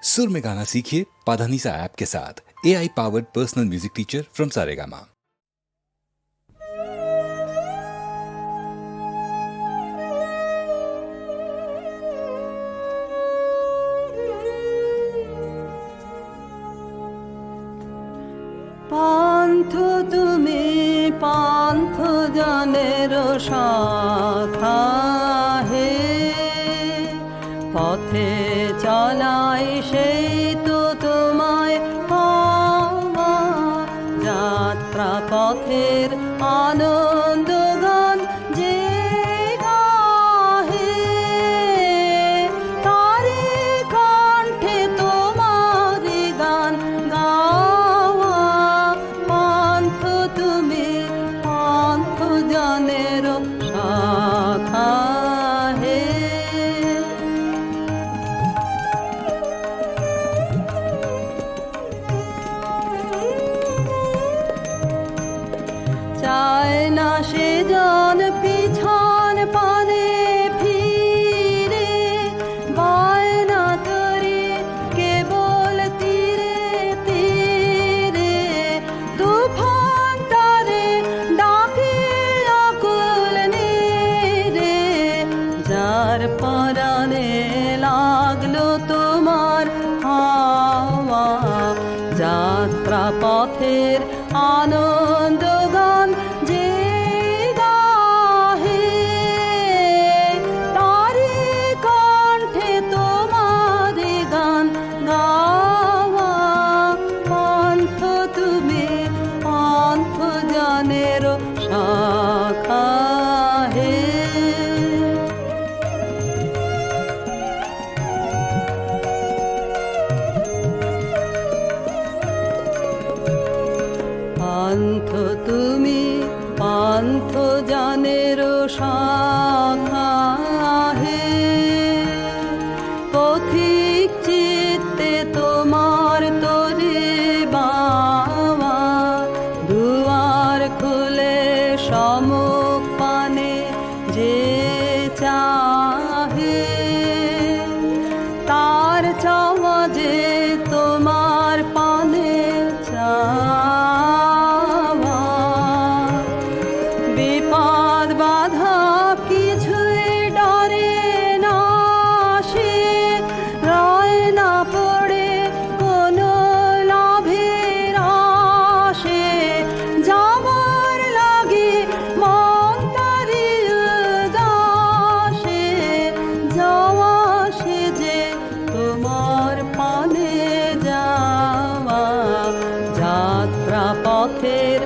सुर में गाना सीखिए पाधानीसा ऐप के साथ। AI powered personal music teacher from Saregama. পান্থ তুমি পান্থ জনের শাখা হে, পথে চলাই সেই তো তোমায় পাওয়া। যাত্রা পথের আনন্দ গান যে গাহে, তারে কণ্ঠে তোমার গান গাওয়া। পান্থ তুমি পান্থ জনের শাখা হে। চায় না সে জন পিছন পানে ফিরে, বায়না করে কেবল তীরে তীরে। তুফান তারে ডাকে আকুল নীরে, যার পরাণে লাগলো তোমার হাওয়া। যাত্রা পথের আনন্দ গান যে গাহে, তারি কণ্ঠে তোমার গান গাওয়া। পান্থ তুমি পান্থ জনের শাখা হে। পান্থ তুমি পান্থ জনের শাখা হে। পথিক চিত্তে তোমার তরি বাওয়া। দুয়ার খুলে সম্মুখ পানে যে চাহে, তার চাওয়া যে তোমার পানে চাওয়া। বিপদ বাধা কিছুই ডরে না সে, রয় না পড়ে কোনো লাভের আশে। যাবার লাগে মন তারি উদাসে, যাওয়া সে যে তোমার পানে যাওয়া। যাত্রা পথের